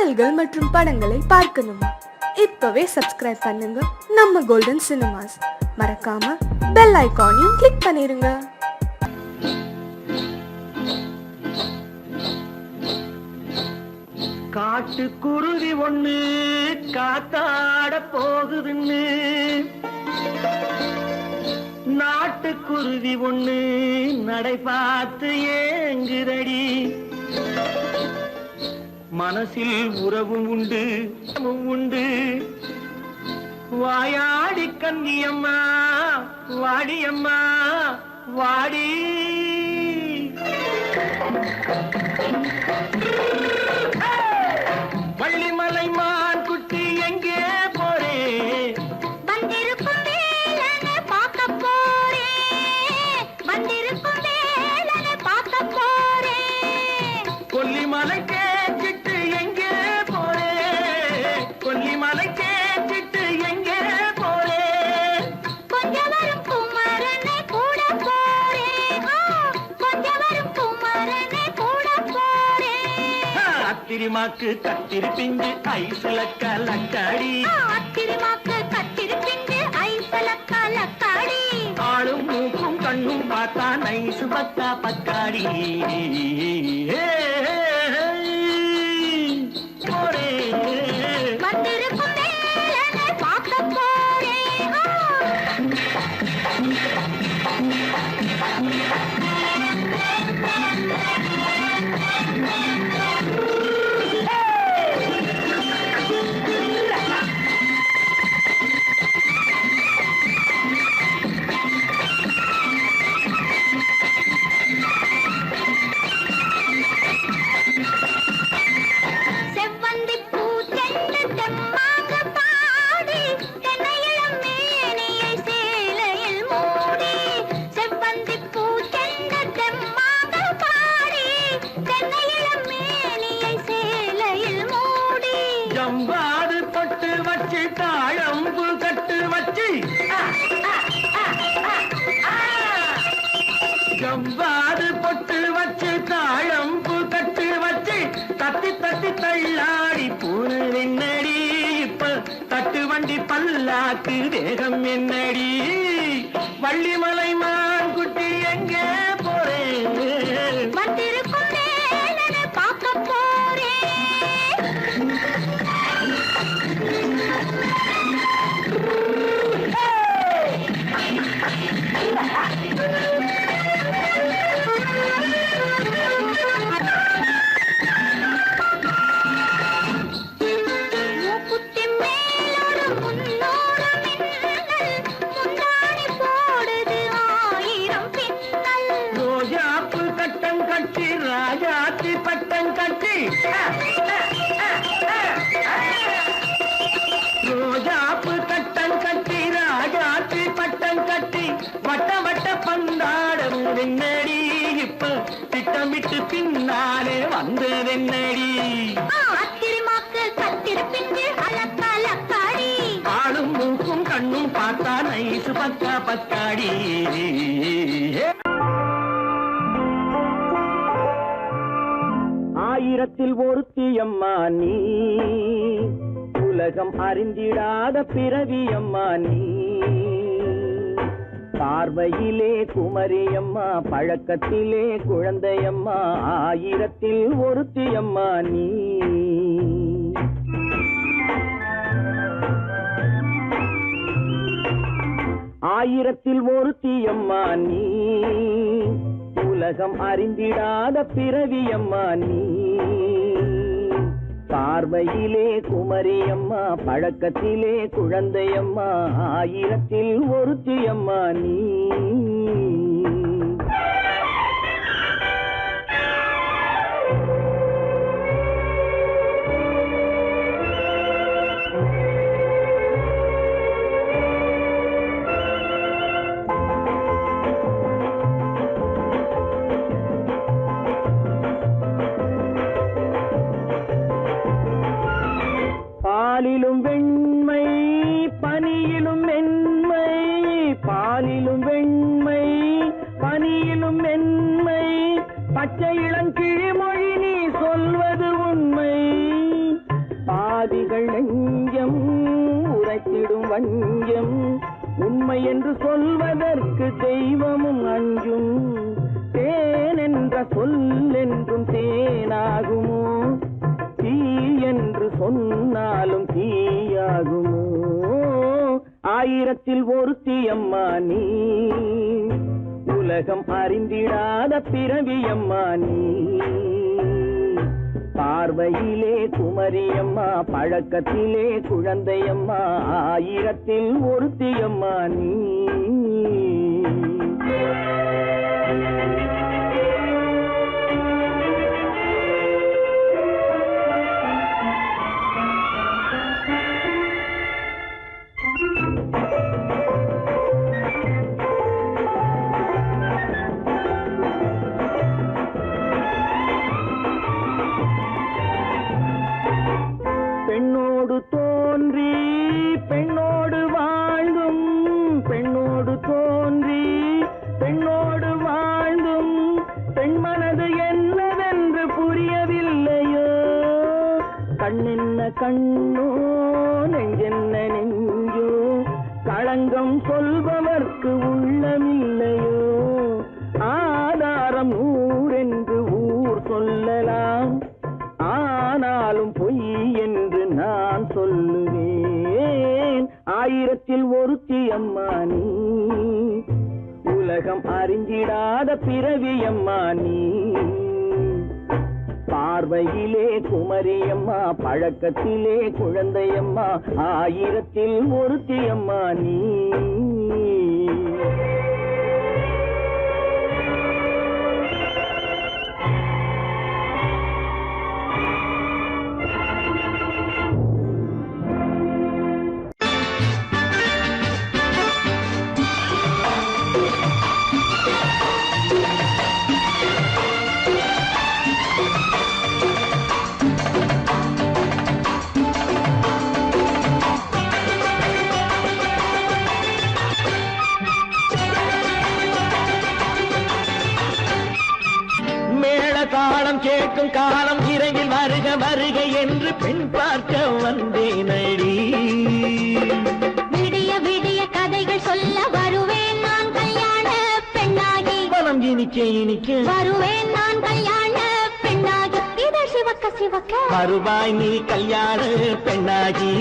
பாடல்கள் மற்றும் படங்களை பார்க்கணுமா? இப்பவே சப்ஸ்கிரைப் பண்ணுங்க நம்ம கோல்டன் சினிமாஸ். மறக்காம பெல் ஐகானையும் கிளிக் பண்ணிருங்க. காட்டு குருவி ஒண்ணு காத்தாட போகுதுன்னு நாட்டுக்குருவி ஒண்ணு நடை பார்த்து ஏங்குதடி. மனசில் உறவும் உண்டு வாயாடி கன்னியம்மா வாடியம்மா வாடி. வள்ளிமலை மான் குட்டி எங்கே போறே? வந்திருக்கும் வேலனை பார்க்க போறேன், வந்திருக்கும் வேலனை பார்க்க போறேன். கொல்லிமலை கேட்டுட்டு எங்கே போறே? கொல்லிமலை கேட்டுட்டு எங்கே போறே? கொஞ்சம் வரும் குமரனை கூட போறேன், கொஞ்சம் வரும் குமரனை கூட போறேன். அத்திரிமாக்கு கத்திரி பிஞ்சு ஐசுல கலக்காடி, அத்திரிமாக்கு கத்திரி பிஞ்சு ஐசுல கலக்காடி. ஆளும் மூக்கும் கண்ணும் பார்த்தா நைசு பக்கா பக்காடி. போரே வந்திருக்கும் வேலனை பார்க்க போறேன். செவ்வந்தி பூ தென்று தெம்மாக பாடி, தென்னையிளம் மேனியை சேலையில் மூடி. செவ்வந்தி பூ தென்று தெம்மாக பாடி, தென்னையிளம் மேனியை சேலையில் மூடி. ஜம்பாது பொட்டு வச்சு தாழம்பு கட்டு வச்சு, ஜம்பாது பொட்டு வச்சு தாழம்பு கட்டு வச்சு தட்டி தட்டி தள்ளாடி பூனு என்னடி. இப்ப தட்டு வண்டி பல்லாக்கு வேகம் என்னடி. வள்ளிமலை மான் குட்டி எங்கே போறேன்? வந்திருக்கும் வேலனை பார்க்க போறேன். மூக்குத்தி மேலோடு முன்னோடு மின்னல், முந்தாணி போடுது ஆயிரம் பின்னல். ரோஜாப்பு கட்டம் கட்டி ராஜாத்தி பட்டம் கட்டி, ரோஜாப்பு கட்டம் கட்டி ராஜாத்தி பட்டம் கட்டி வட்ட வட்ட பந்தாடம் என்னடி. இப்ப திட்டமிட்டு பின்னாலே வந்ததென்னடி. அத்திரிமாக்கு கத்திரி பிஞ்சு அலக்காடி. ஆளும் மூக்கும் கண்ணும் பார்த்தா நைசு பக்கா பக்காடி. ஆயிரத்தில் ஒருத்தியம்மா நீ, உலகம் அறிந்திடாத பிறவியம்மா நீ. பார்வையிலே குமரியம்மா, பழக்கத்திலே குழந்தையம்மா, ஆயிரத்தில் ஒருத்தியம்மா நீ. ஆயிரத்தில் ஒருத்தியம்மா நீ, உலகம் அறிந்திடாத பிறவியம்மா நீ. பார்வையிலே குமரியம்மா, பழக்கத்திலே குழந்தையம்மா, ஆயிரத்தில் ஒருத்தியம்மா நீ. பாலிலும் வெண்மை பனியிலும் மென்மை, பாலிலும் வெண்மை பனியிலும் மென்மை, பச்சை இளங்கிழிமொழி நீ சொல்வது உண்மை. பொய்கள் நெஞ்சம் உரைத்திடும் வஞ்சம் உண்மை என்று சொல்வதற்கு தெய்வமும் அஞ்சும் தேன் என்ற சொல் என்றும் தேனாகுமோ தீ என்று சொன்னாலும் தீயாகுமோ ஆயிரத்தில் ஒருத்தி அம்மா நீ உலகம் அறிந்திடாத பிறவியம்மா நீ பார்வையிலே குமரியம்மா பழக்கத்திலே குழந்தையம்மா ஆயிரத்தில் ஒருத்தியம்மா நீ பெண்ணோடு தோன்றி பெண்ணோடு வாழ்ந்தும் பெண்ணோடு தோன்றி பெண்ணோடு வாழ்ந்தும் பெண்மனது என்னவென்று புரியவில்லையோ கண்ணென்ன கண்ணோ நெஞ்சென்ன நெஞ்சோ களங்கம் சொல்பவர்க்கு உள்ளமில்லையோ ஆதாரம் ஊரென்று ஊர் சொல்லலாம் ஆனாலும் பொய் என்று நான் சொல்லுவேன் ஆயிரத்தில் ஒருத்தி அம்மா நீ உலகம் அறிஞ்சிடாத பிறவி அம்மா நீ பார்வையிலே குமரியம்மா பழக்கத்திலே குழந்தையம்மா ஆயிரத்தில் ஒருத்தி அம்மா நீ தாளம் கேட்கும் காலம் விரைவில் வருக வருக என்று பெண் பார்க்க வந்தேனடி விடிய விடிய கதைகள் சொல்ல வருவேன் நான் கல்யாண பெண்ணாகி மனம் இனிக்க இனிக்க வருவேன் நான் கல்யாண பெண்ணாகி இதழ் சிவக்க சிவக்க வருவாய் நீ கல்யாண பெண்ணாகி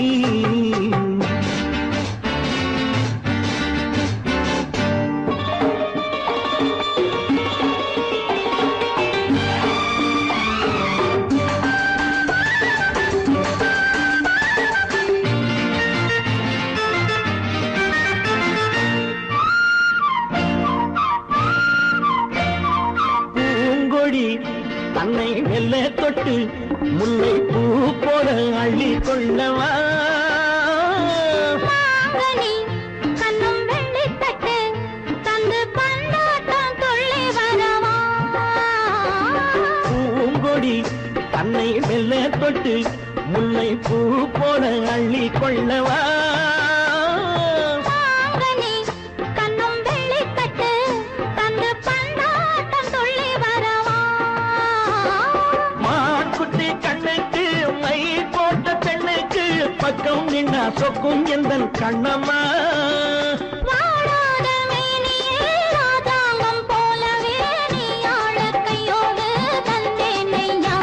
தன்னை மெல்ல தொட்டு முல்லை பூ போல அள்ளி கொள்ளவா கண்ணும் வெள்ளி தட்டு தந்து பந்தாட்டம் துள்ளி வரவா பூங்கொடி தன்னை மெல்ல தொட்டு முல்லை பூ போல அள்ளி கொள்ளவா பக்கம் நின்னா சொக்கும் எந்தன் கண்ணம்மா வாடாத மேனியே ராதாங்கம் போலவே நீ ஆள கையோடு தந்தேன் நெய்யா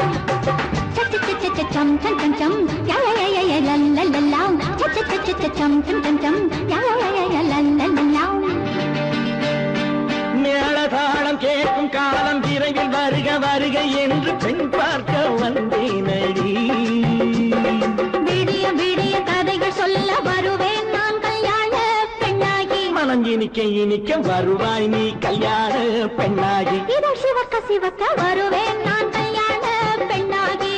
சச்ச சச்ச சச்சம் சம் சம் சம் யா யா யா யா லல்லல்லா சச்ச சச்ச சச்சம் சம் சம் சம் யா யா யா யா லல்லல்லா மேளதாளம் கேட்கும் காலம் விரைவில் வருக வருக என்று பெண் பார்க்க வந்தேனடி விடிய விடிய கதைகள் சொல்ல வருவேன் நான் கல்யாண பெண்ணாகி மனம் இனிக்க இனிக்க வருவாய் நீ கல்யாண பெண்ணாகி இதழ் சிவக்க சிவக்க வருவேன் நான் கல்யாண பெண்ணாகி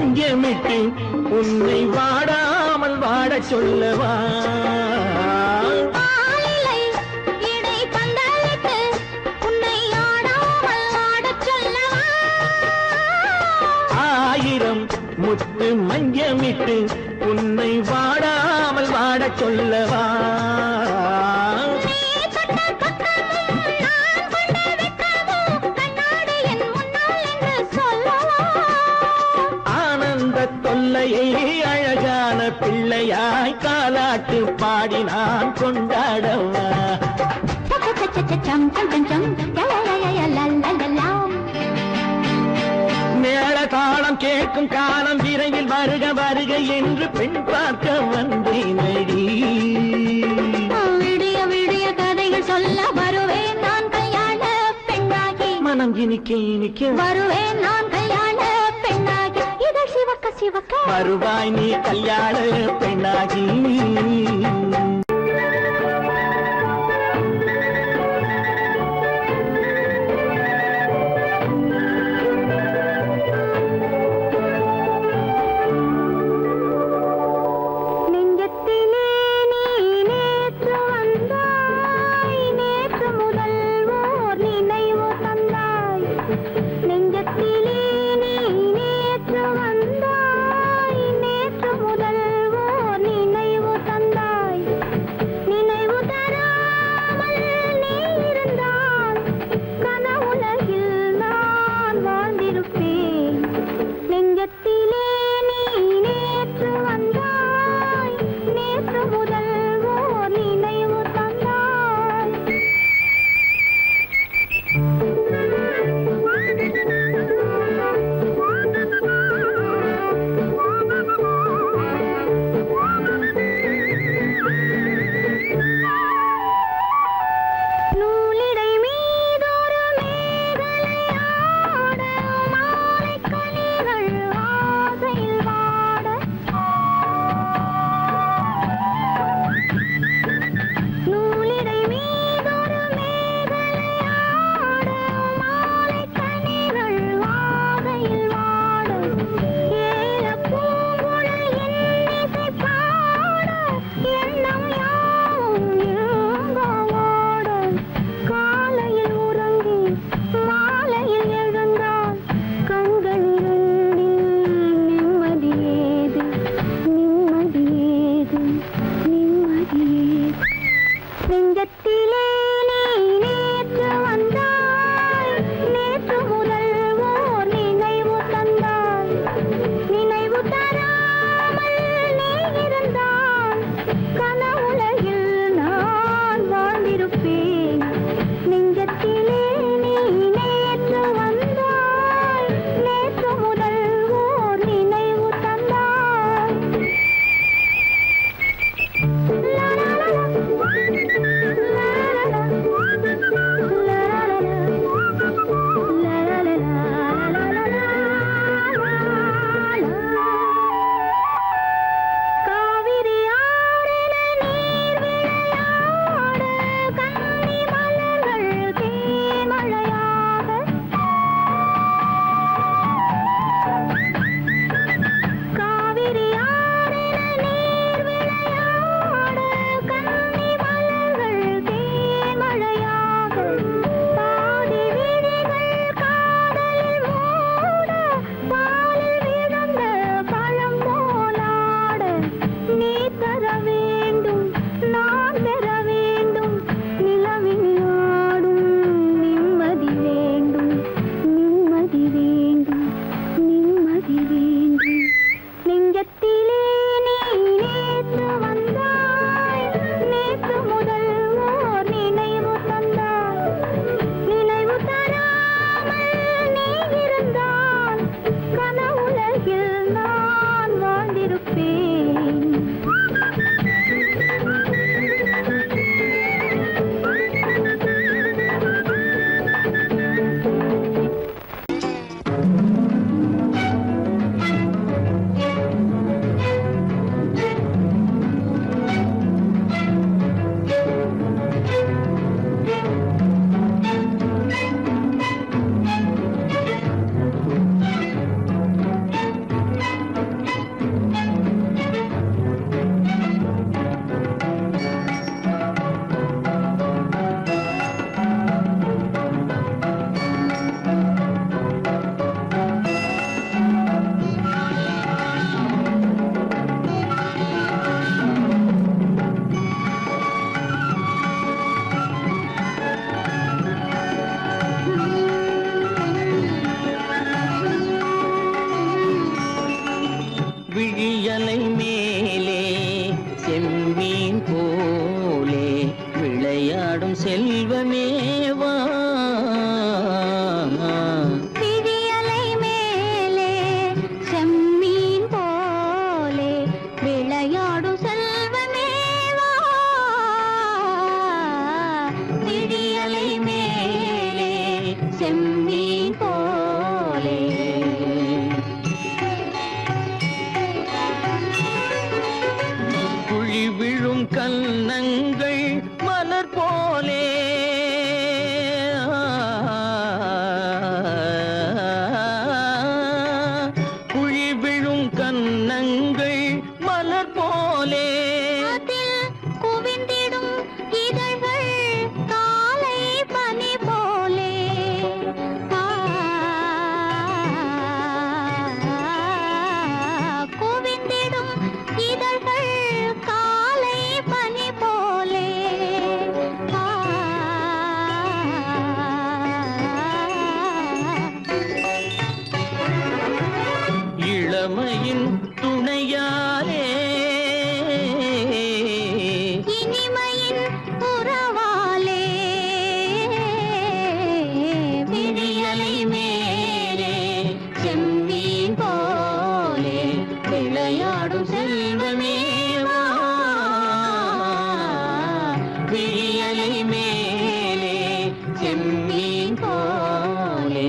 மஞ்சமிட்டு உன்னை வாடாமல் வாடச் சொல்லவா ஆலிலை இடை பந்தலிட்டு உன்னை ஆடாமல் ஆடச் சொல்லவா ஆயிரம் முத்து மஞ்சமிட்டு உன்னை வாடாமல் வாடச் சொல்லவா நீ தொட்ட பக்கமும் நான் கொண்ட வெட்கமும் கண்ணாடி என் முன்னால் என்று சொல்லவா ஆனந்த தொல்லையை அழகான பிள்ளையாய் காலாட்டு பாடி நான் கொண்டாடவா சம் சம் சம் சம் லலலலலலலலலாம் மேள தாளம் கேட்கும் காலம் விரைவில் வருக வருக என்று பெண் பார்க்க வந்தேனடி விடிய விடிய கதைகள் சொல்ல வருவேன் நான் கல்யாண பெண்ணாகி மனம் இனிக்க இனிக்க வருவேன் நான் கல்யாண பெண்ணாகி இதழ் சிவக்க சிவக்க வருவாய் நீ கல்யாண பெண்ணாகி நெஞ்சத்திலே நீ நேற்று வந்தாய் நேற்று முதல் ஓர் நினைவு தந்தாய் நெஞ்சத்திலே நீ நேற்று வந்தாய் நேற்று முதல் ஓர் நினைவு தந்தாய் விழியலை மேலே செம்மீன் போலே விளையாடும் செல்வமேவா. விழியலை மேலே செம்மீன் போலே விளையாடும் செல்வமேவா. விழியலை மேலே செம்மீன் போலே. குழி விழும் கன்னங்கள் மலர் போலே குழி விழும் கன்னங்கள் மலர் போலே அதில் குவிந்திடும் இதழ்கள் காலை பனி போலே. குவிந்திடும் இதழ்கள் காலை பனி போலே. இளமையின் துணையாலே இனிமையின் உறவாலே. விழியலை மேலே செம்மீன் போலே விளையாடும் செல்வமேவா. விழியலை மேலே செம்மீன் போலே.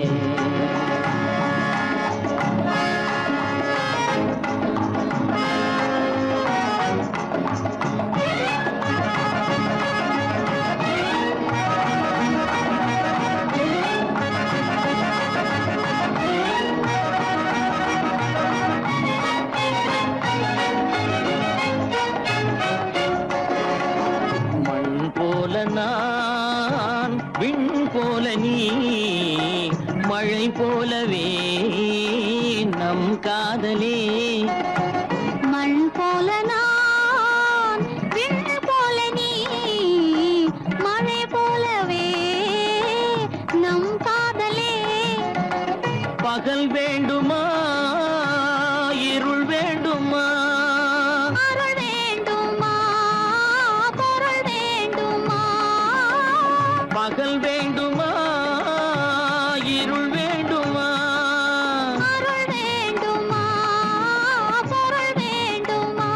மண் போல நான் விண் போல நீ மழை போலவே நம் காதலே. மண் போல நான் விண் போல நீ மழை போலவே நம் காதலே. பகல் வேண்டுமா இருள் வேண்டுமா அருள் வேண்டுமா பொருள் வேண்டுமா. பகல் வேண்டுமா இருள் வேண்டுமா அருள் வேண்டுமா பொருள் வேண்டுமா.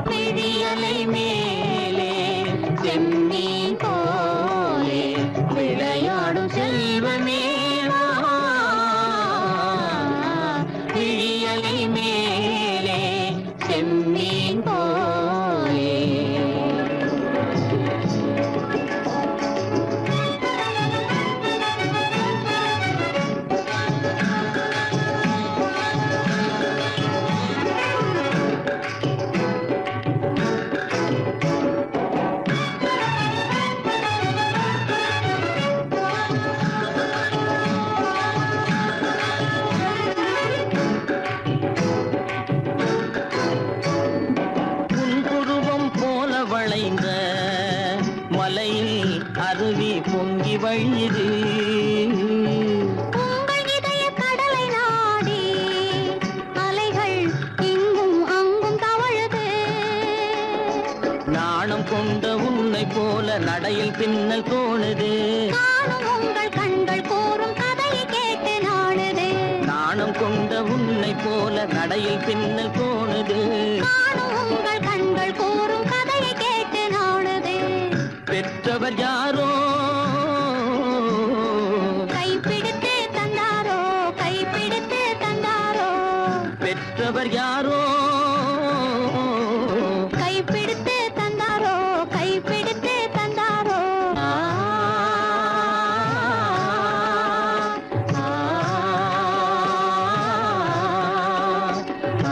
விழியலை மேலே செம்மீன் போலே விளையாடும் செல்வமேவா. விழியலை மேலே செம்மீன் போலே. புன்புருவம் போல வளைந்த மலையில் அருவி பொங்கி வழியுது. உங்கள் இதய கடலை நாடி அலைகள் இங்கும் அங்கும் தவழுது. நாணம் கொண்ட உன்னை போல நடையில் பின்னல் தோணுது. காணும் உங்கள் கண்கள் கூறும் கதையை கேட்டு நாடுது. நாணம் கொண்ட உன்னை போல நடையில் பின்னல் தோணுது. காணும் உங்கள் கண்கள் கூறும் கதையை கேட்டு நாடுது. பெற்றவர் யாரோ கைப்பிடித்து தந்தாரோ கைப்பிடித்து தந்தாரோ. பெற்றவர் யாரோ கைப்பிடித்து தந்தாரோ கைப்பிடித்து தந்தாரோ. ஆ, ஆ, ஆ, ஆ.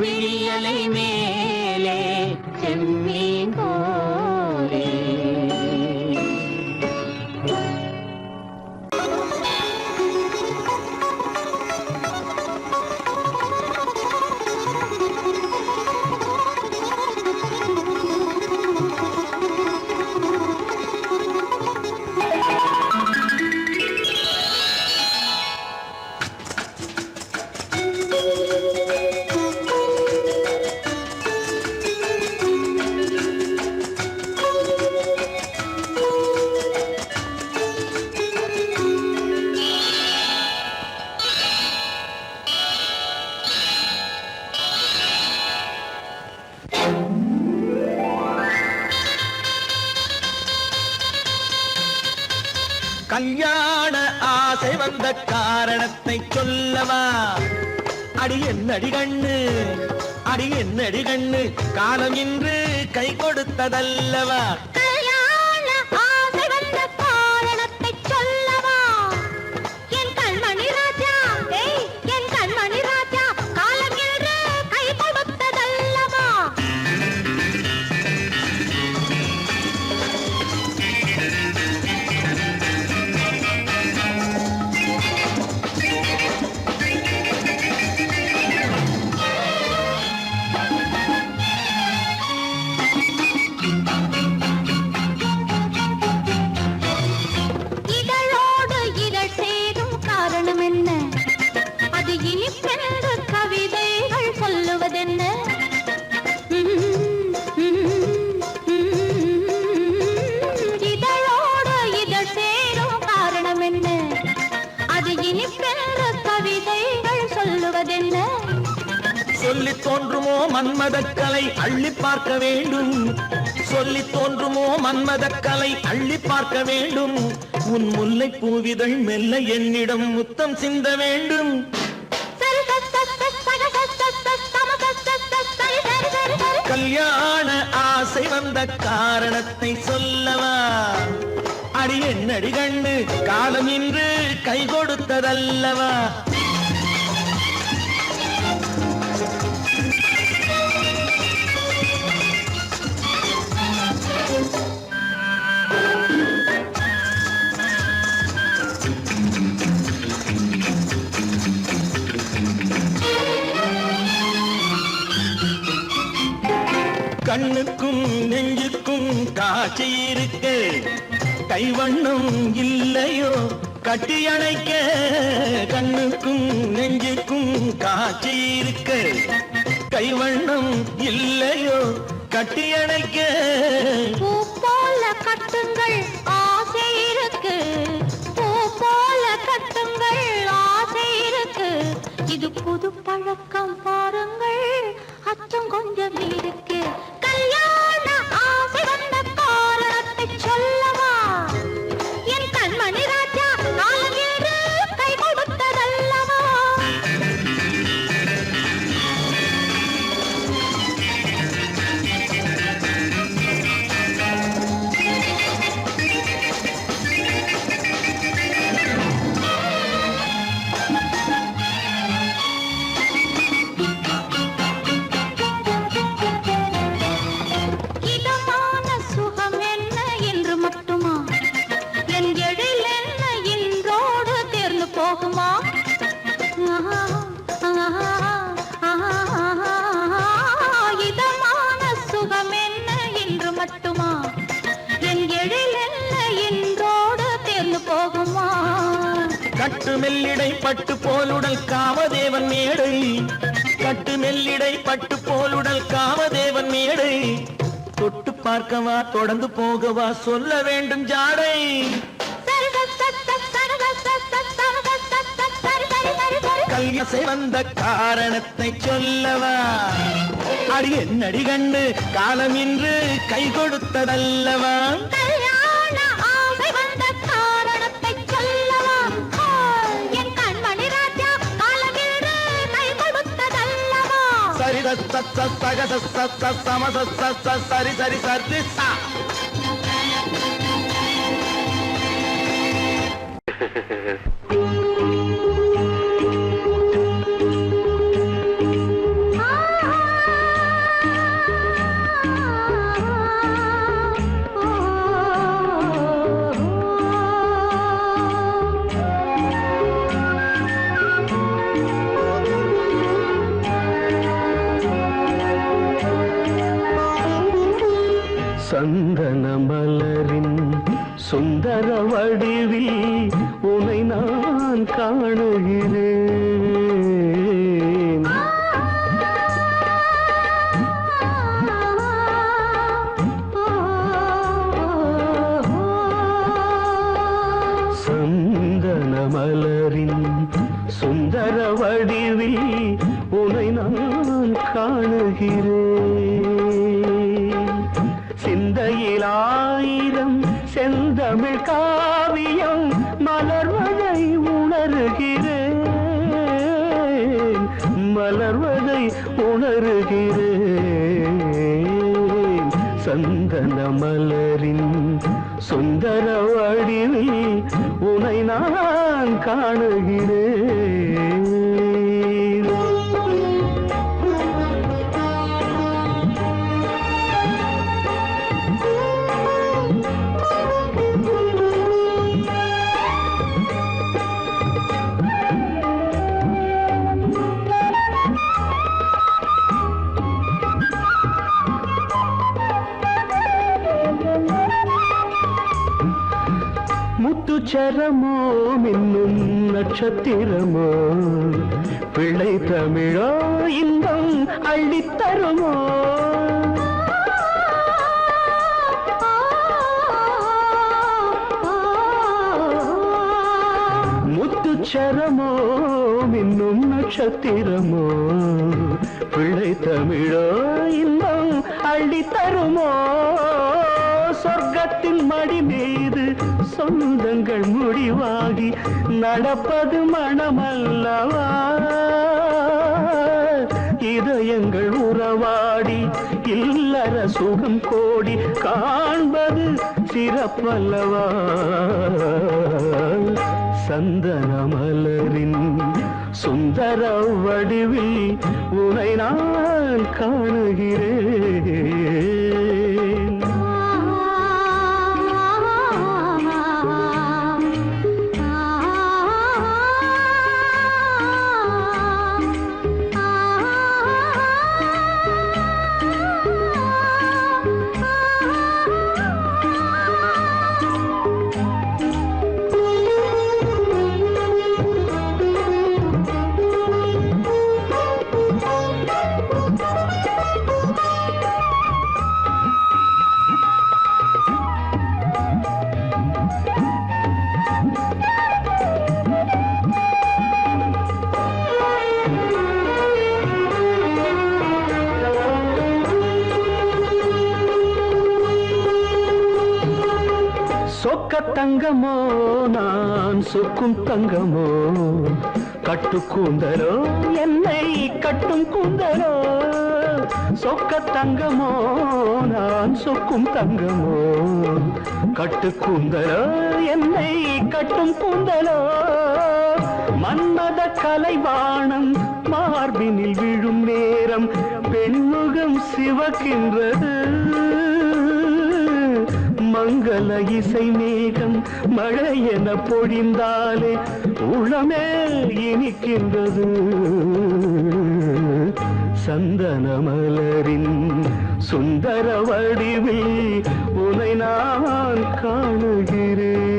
விழியலை மேலே செம்மீன் போலே. கல்யாண ஆசை வந்த காரணத்தை சொல்லவா? அடி என்னடி கண்ணு, அடி என்னடி கண்ணு, காலம் இன்று கை கொடுத்ததல்லவா? கல்யாண ஆசை வந்த காரணத்தை சொல்லவா? என் கண்மணி ராஜா, என் கண்மணி ராஜா, காலம் இன்று கை கொடுத்ததல்லவா? இதழோடு இதழ் சேரும் காரணம் என்ன? அது இனிப்பென்று கவிதைகள் சொல்லுவதென்ன? இதழோடு இதழ் சேரும் காரணம் என்ன? அது இனிப்பென்று கவிதைகள் சொல்லுவதென்ன? சொல்லி தோன்றுமோ மன்மதக்கலை அள்ளி பார்க்க வேண்டும், சொல்லி தோன்றுமோ மன்மதக்கலை அள்ளி பார்க்க வேண்டும். உன் முல்லை பூவிதழ் மெல்ல என்னிடம் முத்தம் சிந்த வேண்டும். கல்யாண ஆசை வந்த காரணத்தை சொல்லவா? அடி என்னடி கண்ணு, காலம் இன்று கை கொடுத்ததல்லவா? கண்ணுக்கும் நெஞ்சுக்கும் காட்சி இருக்கு, கைவண்ணம் இல்லையோ கட்டி அணைக்க? கண்ணுக்கும் நெஞ்சுக்கும் காட்சி இருக்கு, கைவண்ணம் இல்லையோ கட்டி அணைக்க? பூ போல கட்டுங்கள் ஆசை இருக்கு, பூ போல கட்டுங்கள் ஆசை இருக்கு. இது புது பழக்கம் பாருங்கள், அச்சம் கொஞ்சம் இருக்கு. கல்யாண ஆசை வந்த காரணத்தை சொல்லவா? என் கண்மணி ராஜா, காலம் இன்று கை கொடுத்ததல்லவா? இதமான சுகம் என்ன என்று மட்டுமா? என் எழில் என்ன இன்றோடு தேர்ந்து போகுமா? இதமான சுகம் என்ன என்று மட்டுமா? என் எழில் என்ன இன்றோடு தேர்ந்து போகுமா? கட்டு மெல்லிடை பட்டு போலுடல் காமதேவன் மேடை, கட்டு மெல்லிடை பட்டு போலுடல் காமதேவன் மேடை. தொட்டு பார்க்கவா தொடர்ந்து போகவா சொல்ல வேண்டும் ஜாடை. கல்யாண வந்த காரணத்தை சொல்லவா? அடி என்னடி கண்டு, காலம் இன்று கை கொடுத்ததல்லவா? கல்யாண ஆசை வந்த காரணத்தை சொல்லவா? என் கண்மணி ராஜா, காலம் இன்று கை கொடுத்ததல்லவா? சரி சக சம சரி சரி சரி சா. சந்தன மலரின் சுந்தர வடிவில் உனை நான் காணுகிறேன். சந்தன மலரின் சுந்தர வடிவில் உனை நான் காணுகிறேன். சிந்தையில் ஆயிரம் செந்தமிழ் காவியம் மலர்வதை உணர்கிறேன், மலர்வதை உணர்கிறேன். சந்தன மலரின் சுந்தர வடிவில் உனை நான் காணுகிறேன். முத்துச்சரமோ மின்னும் நட்சத்திரமோ பிள்ளை தமிழோ இன்பம் அள்ளித்தருமோ. முத்துச்சரமோ மின்னும் நட்சத்திரமோ பிள்ளை தமிழோ இன்பம் அள்ளித்தருமோ. சொர்க்கத்தின் மடி மீது சொந்தங்கள் முடிவாகி நடப்பது மனமல்லவா. இதயங்கள் உறவாடி இல்லற சுகம் கோடி காண்பது சிறப்பல்லவா. சந்தன மலரின் சுந்தர வடிவில் உனை நான் காணுகிறேன். சொக்க தங்கமோ நான் சொக்கும் தங்கமோ கட்டு கூந்தலோ என்னை கட்டும் கூந்தலோ. சொக்க தங்கமோ நான் சொக்கும் தங்கமோ கட்டு கூந்தலோ என்னை கட்டும் கூந்தலோ. மன்மத கலைவாணம் மார்பினில் விழும் நேரம் பெண்முகம் சிவக்கின்றது. மங்கள இசை மேகம் மழை என பொழிந்தாலே உளமே இனிக்கின்றது. சந்தன மலரின் சுந்தர வடிவில் உனை நான் காணுகிறேன்.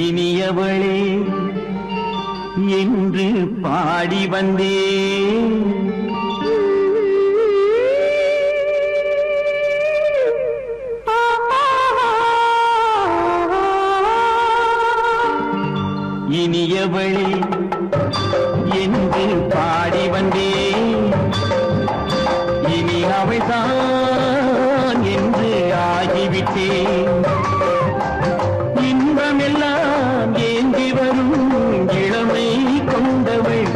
இனியவளே என்று பாடி வந்தேன். இனியவளே என்று பாடி வந்தேன். இனி அவள்தான் என்று ஆகிவிட்டேன். இன்பமெல்லாம் ஏந்தி வரும் இளமை கொண்டவள்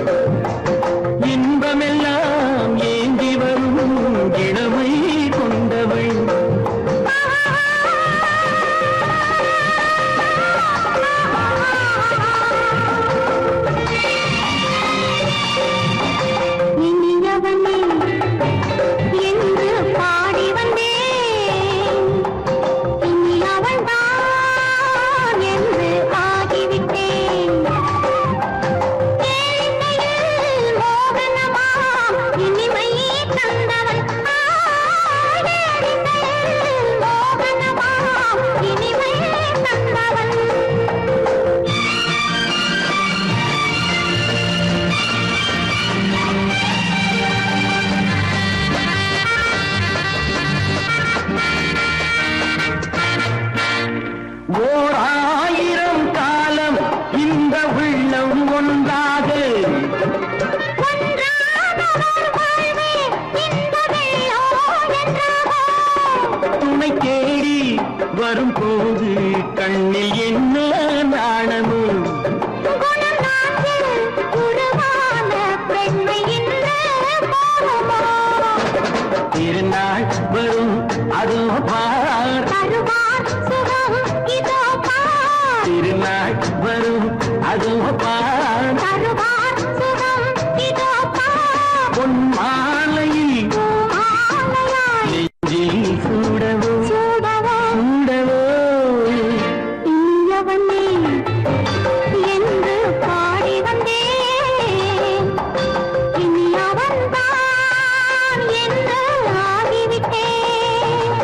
வரும்போது கண்ணில் என்ன நாணமோ குணம் நாட்டில் உருவான பெண்மை இன்று மோகமோ திருநாள் வரும் அதோ பார் தருவார் சுகம் இதோ பார் திருநாள் வரும் அதோ பார் தருவார் சுகம் இதோ பார் பொன் மாலையில் மாலையாய் நெஞ்சில் சூடவோ சூடவோ சூடவோ இனியவனே என்று பாடி வந்தேன் இனி அவன்தான் என்று ஆகிவிட்டேன்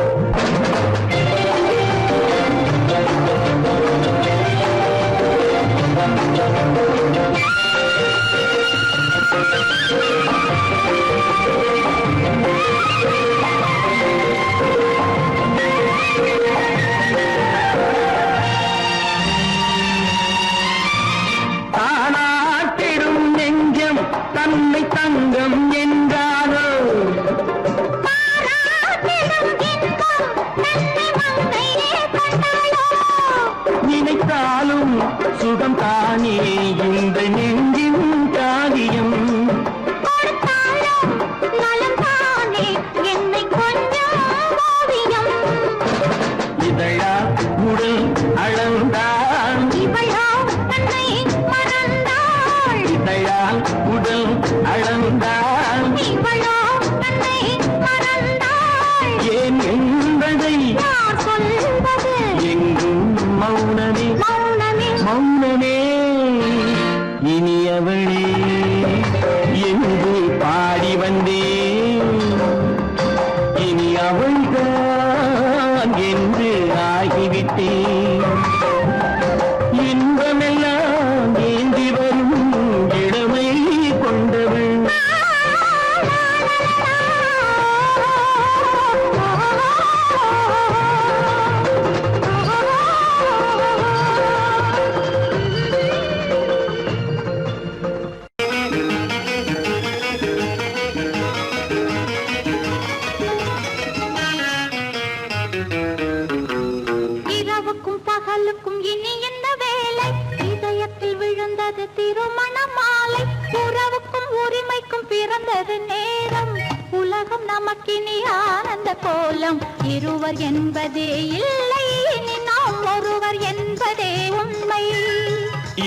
தானாட்டிடும் நெஞ்சம் தன்னை தங்கம் என்றாரோ பாராட்டிடும் இன்பம் தன்னை மங்கையே கொண்டாளோ நினைத்தாலும் சுகம் தானே இந்த நெஞ்சின் காரியம் கொடுத்தாலும் நலம் தானே என்னை கொஞ்சம் ஓவியம் இதழா உடல் அளந்தான் இவளோ தன்னை மறந்தாள் இதழால் உடல் அளந்தான் இவளோ தன்னை மறந்தாள் ஏன் என்பதை யார் சொல்வது எங்கும் மௌனமே மௌனமே மௌனமே இனியவளே என்று பாடி வந்தேன் இனி அவள்தான் என்று ஆகிவிட்டேன் இன்பமெல்லாம் ஏந்தி வரும் இளமை கொண்டவள் இரவுக்கும் பகலுக்கும் இனி என்ன வேலை இதயத்தில் விழுந்தது திருமண மாலை உறவுக்கும் உரிமைக்கும் பிறந்தது நேரம் உலகம் நமக்கினி ஆனந்த கோலம் இருவர் என்பதே இல்லை இனி நாம் ஒருவர் என்பதே உண்மை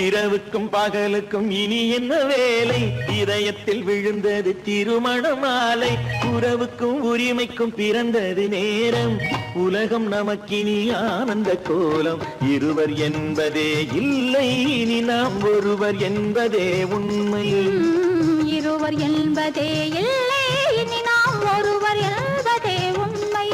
இரவுக்கும் பகலுக்கும் இனி என்ன வேலை இதயத்தில் விழுந்தது திருமண மாலை உறவுக்கும் உரிமைக்கும் பிறந்தது நேரம் உலகம் நமக்கினி ஆனந்த கோலம் இருவர் என்பதே இல்லை இனி நாம் ஒருவர் என்பதே உண்மை இருவர் என்பதே இல்லை இனி நாம் ஒருவர் என்பதே உண்மை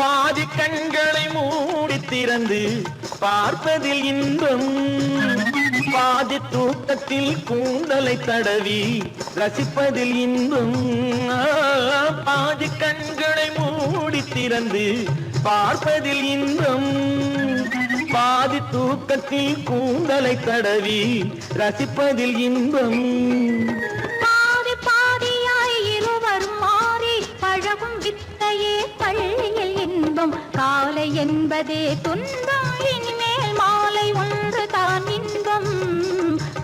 பாதி கண்களை மூடி திறந்து பார்ப்பதில் இன்பம் பாதி தூக்கத்தில் கூந்தலை தடவி ரசிப்பதில் இன்பம் பாதி கண்களை மூடி திறந்து பார்ப்பதில் இன்பம் பாதி தூக்கத்தில் கூந்தலை தடவி ரசிப்பதில் இன்பம் பாதி பாதியாய் இருவரும் மாறி பழகும் வித்தையே பள்ளியில் இன்பம் காலை என்பதே துன்பம் இனிமேல் மாலை ஒன்று தான் இன்பம்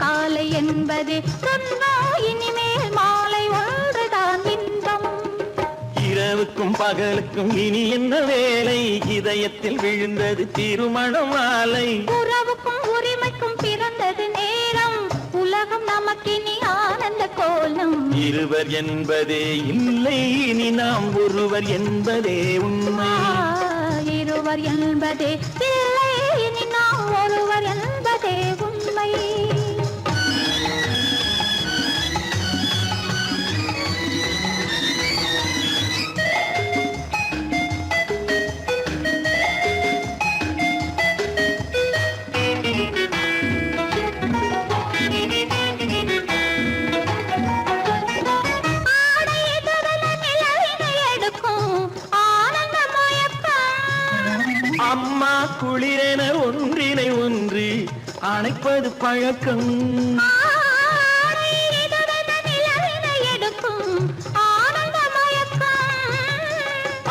காலை என்பதே துன்பம் இனிமேல் மாலை ஒன்று தான் இன்பம் இரவுக்கும் பகலுக்கும் இனி என்ன வேலை இதயத்தில் விழுந்தது திருமண மாலை உறவுக்கும் உரிமைக்கும் பிறந்தது நேரம் உலகம் நமக்கினி ஆனந்த கோலம் இருவர் என்பதே இல்லை இனி நாம் ஒருவர் என்பதே உண்மை இருவர் என்பதே இல்லை இனி நாம் ஒருவர் என்பதே உண்மை ஆடை எதிரில நிலவினை எடுக்கும் ஆனந்த மயக்கம் குளிரென ஒன்றினை ஒன்று அணைப்பது பழக்கம்.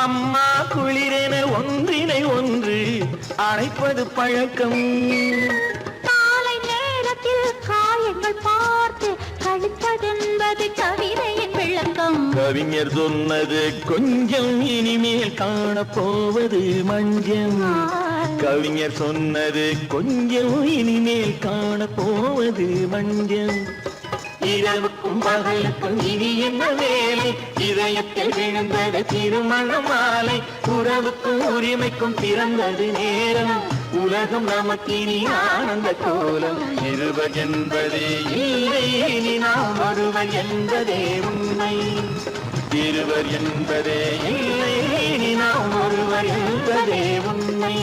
அம்மா குளிரென ஒன்றினை ஒன்று அணைப்பது பழக்கம். காலை நேரத்தில் காயங்கள் பார்த்து கழிப்பதென்பது கவிதையின் விளக்கம். கவிஞர் சொன்னது கொஞ்சம் இனிமேல் காணப்போவது மஞ்சள். கவிஞர் சொன்னது கொஞ்சம் இனிமேல் காணப்போவது மஞ்சள். இரவுக்கும் பகலுக்கும் இனி என்ன வேலை, இதயத்தில் விழுந்தது திருமண மாலை. உறவுக்கும் உரிமைக்கும் பிறந்தது நேரம், உலகம் நமக்கினி ஆனந்த கோலம். இருவர் என்பதே இல்லை, இனி நாம் ஒருவர் என்பதே உண்மை. இருவர் என்பதே இல்லை, இனி நாம் ஒருவர் என்பதே உண்மை.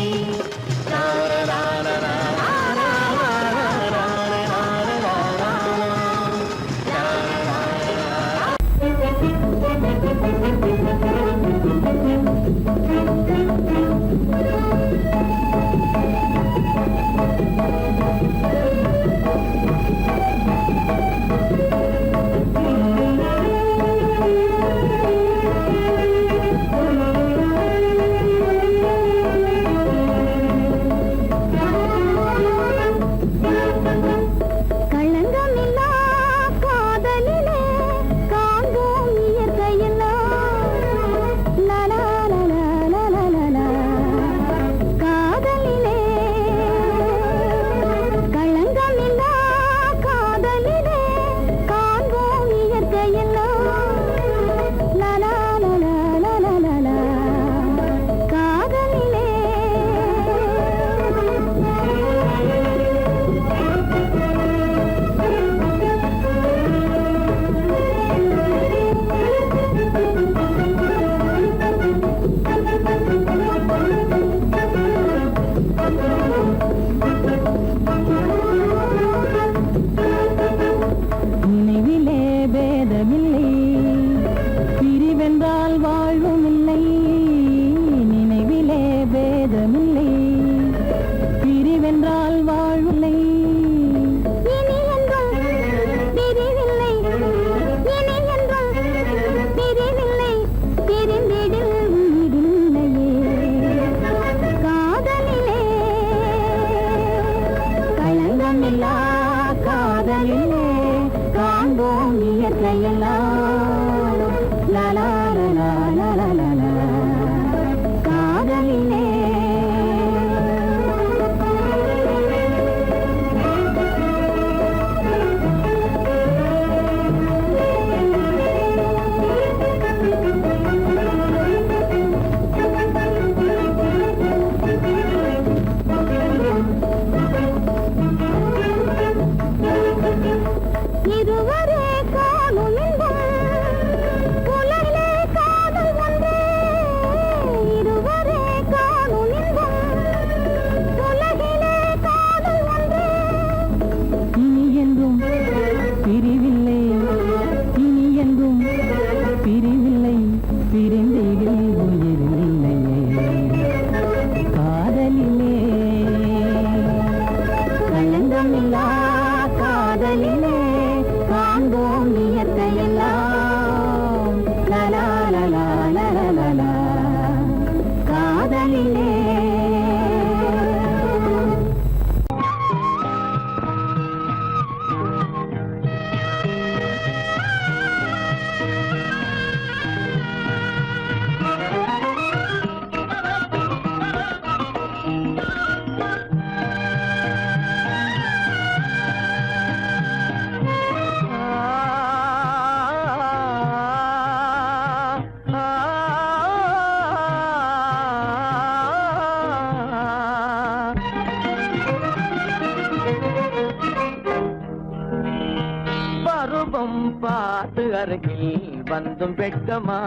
பார்த்து அருகில் வந்தும் வெட்கமா,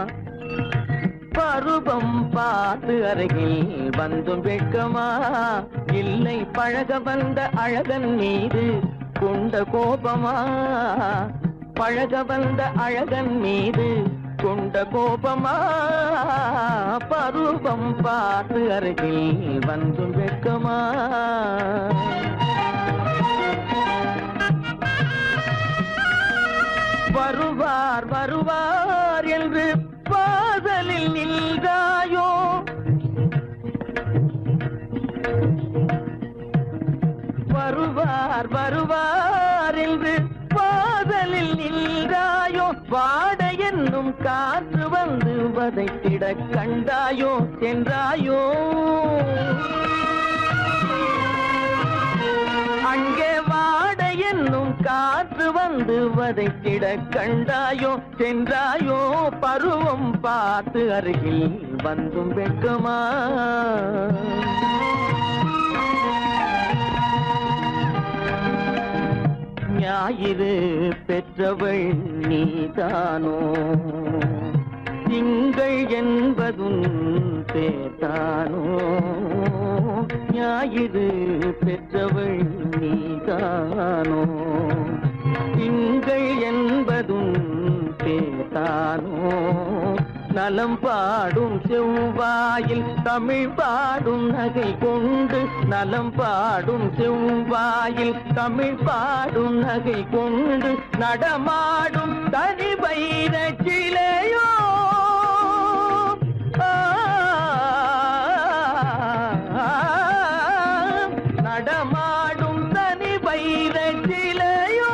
பருவம் பார்த்து அருகில் வந்தும் வெட்கமா, இல்லை பழக வந்த அழகன் மீது கொண்ட கோபமா, பழக வந்த அழகன் மீது கொண்ட கோபமா பருவம் பார்த்து அருகில் வந்தும் வெட்கமா வருவார் வருவார் என்று வாசலில் நின்றாயோ வருவார் வருவார் என்று வாசலில் நின்றாயோ வாட என்னும் காற்று வந்து வதைத்திட கண்டாயோ சென்றாயோ அங்கே வாட என்னும் காற்று வந்து வதைத்திட கண்டாயோ சென்றாயோ பருவம் பார்த்து அருகில் வந்தும் வெட்கமா ஞாயிறு பெற்றவள் நீதானோ திங்கள் என்பதும் பேத்தானோ ஞாயிறு பெற்றவள் நீதானோ திங்கள் என்பதும் பேத்தானோ நலம் பாடும் செவ்வாயில் தமிழ் பாடும் நகை கொண்டு நலம் பாடும் செவ்வாயில் தமிழ் பாடும் நகை கொண்டு நடமாடும் தனி வைர சிலையோ நடமாடும் தனி வைர சிலையோ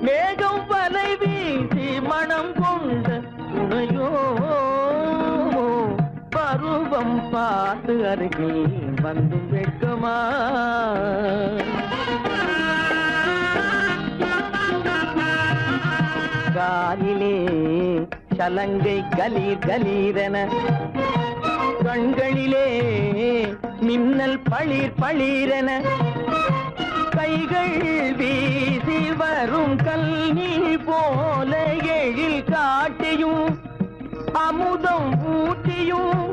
மேகம் வலை வீசி மனம் கொண்ட துணையோ பருவம் பார்த்து அருகில் வந்தும் வெட்கமா காலிலே சலங்கை கலீர் கலீரென கண்களிலே மின்னல் பளிர் பளிரென கைகள் வீசி வரும் கல்வி போல எழில் காட்டியும் அமுதம் ஊட்டியும்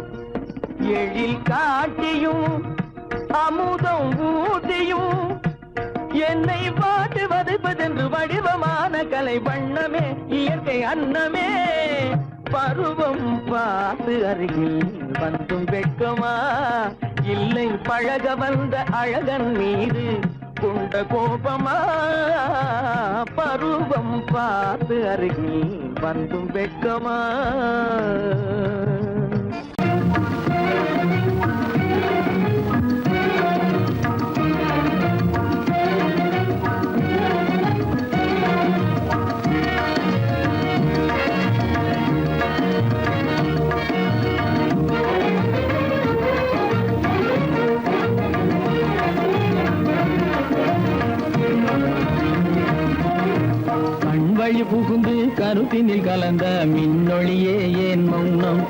எழில் காட்டியும் அமுதம் ஊட்டியும் என்னை பாட்டு வதைப்பதென்று வடிவமான கலை வண்ணமே இயற்கை அன்னமே பருவம் பார்த்து அருகில் வந்தும் வெட்கமா இல்லை பழக வந்த அழகன் மீது கொண்ட கோபமா பருவம் பார்த்து அருகில் வந்தும் வெட்கமா வழி புகுந்து கருத்தினில் கலந்த மின்னொளியே ஏன் மௌனம்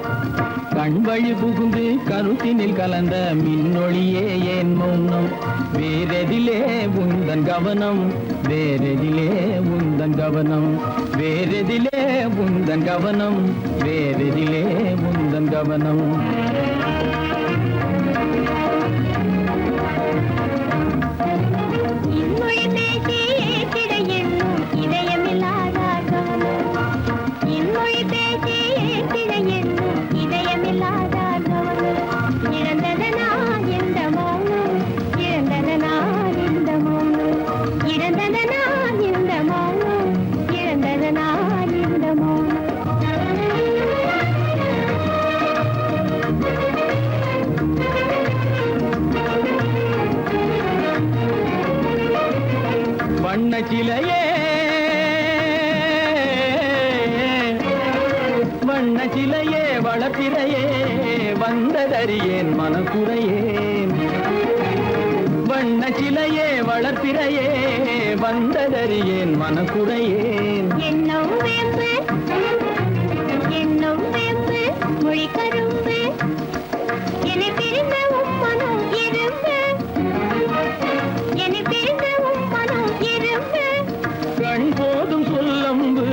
கண் வழி புகுந்து கருத்தினில் கலந்த மின்னொளியே ஏன் மௌனம் வேறெதிலே உந்தன் கவனம் வேறெதிலே உந்தன் கவனம் வேறெதிலே உந்தன் கவனம் வேறெதிலே உந்தன் கவனம் வண்ணச்சிலையே வண்ணச்சிலையே வளர்த்திரையே வந்ததறியேன் மனக்குறையேன் வண்ணச்சிலையே வளர்த்திரையே வந்ததறியேன் மனக்குறையேன் என்னும் வேம்பு மொழி கரும்பு என்னை பிரிந்த உம்மனும் இரும்பு என்னை பிரிந்த உம்மனும் இரும்பு கண் போதும் சொல்லம்பு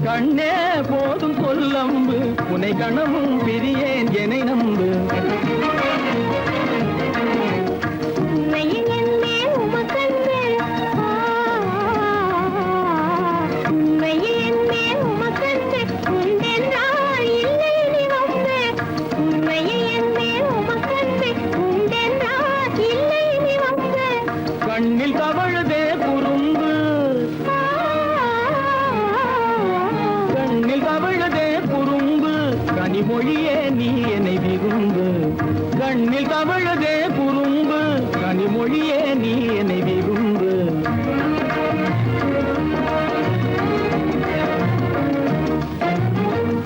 கண்ணே போதும் சொல்லம்பு உனை கணமும் பிரியேன் என்னை நம்பு உன்னையில் என்னே உமக்கண்ணு தவழுதே குறும்பு கண்ணில் தவழுதே குறும்பு கனிமொழியே நீ என்னை விரும்பு கண்ணில் தவழுதே குறும்பு கனிமொழியே நீ என்னை விரும்பு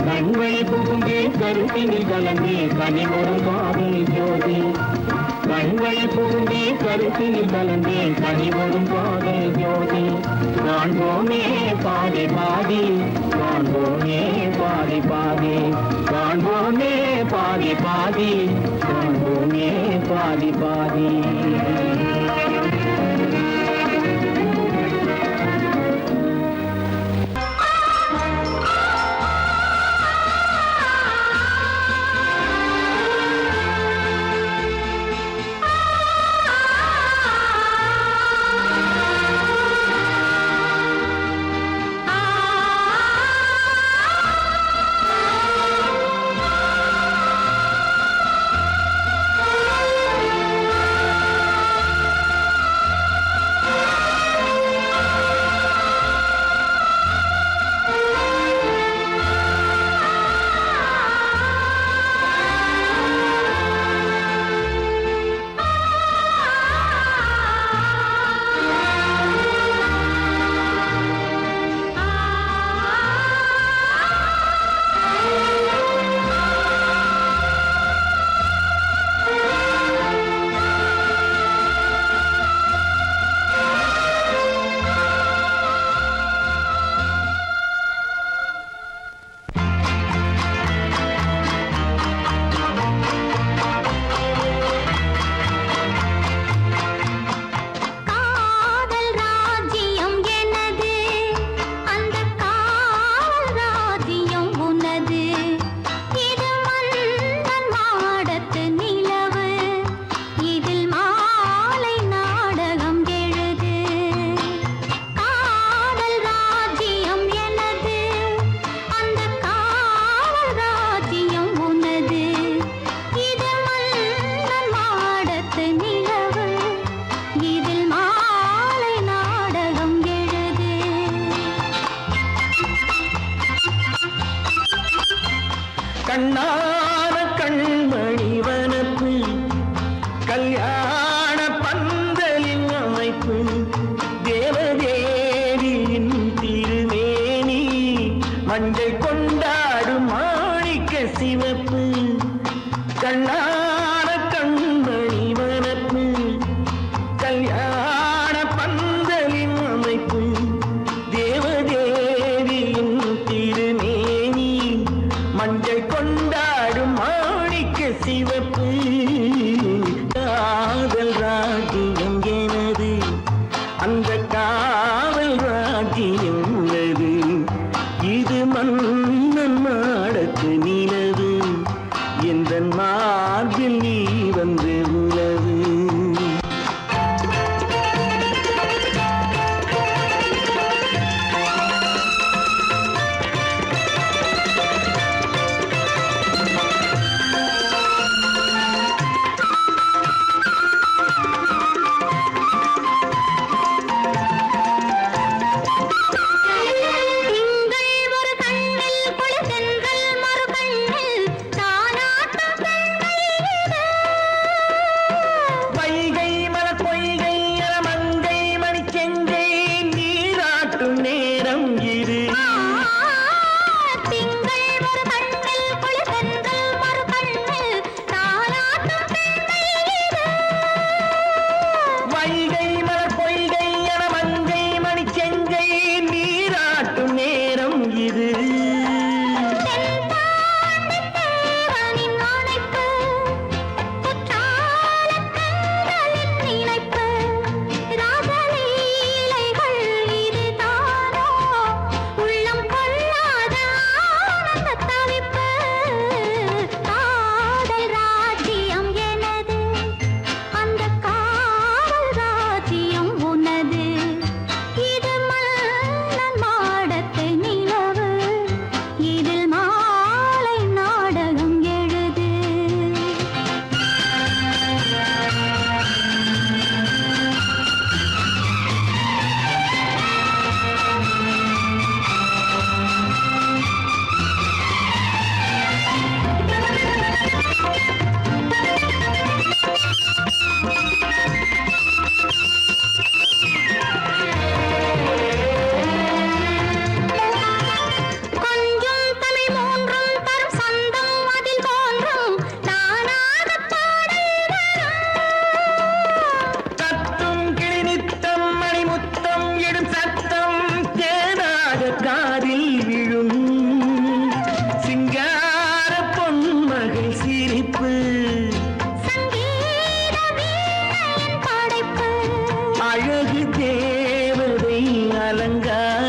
கண்வழி புகுந்தே கருத்தினில் கலந்தே கனிமொரும் காதல் ஜோதி கண்வழி புகுந்தே கருத்தினில் கலந்தே கனிமொரும் காதல் ஜோதி காண்போமே பாதி பாதி காண்போமே பாதி பாதி காண்போமே பாதி பாதி காண்போமே பாதி பாதி கண்ணான கண்மணி வனப்பு கல்யாண பந்தலின் அமைப்பு தேவதேவியின் திருமேனி மஞ்சள் கொண்டாடும் மாணிக்க சிவப்பு கண்ணான கண்மணி வனப்பு கல்யாண பந்தலின் அமைப்பு தேவதேவியின் திருமேனி மஞ்சள் கொண்டாடும் மாணிக்க சிவப்பு காதல் ராஜ்யம் எனது அந்த காவல் ராஜ்யம் உள்ளது இது மன்னன் மாடத்து நிலவு எந்த மார்பில் நீ வந்து உலவு தேவதை அலங்காரம்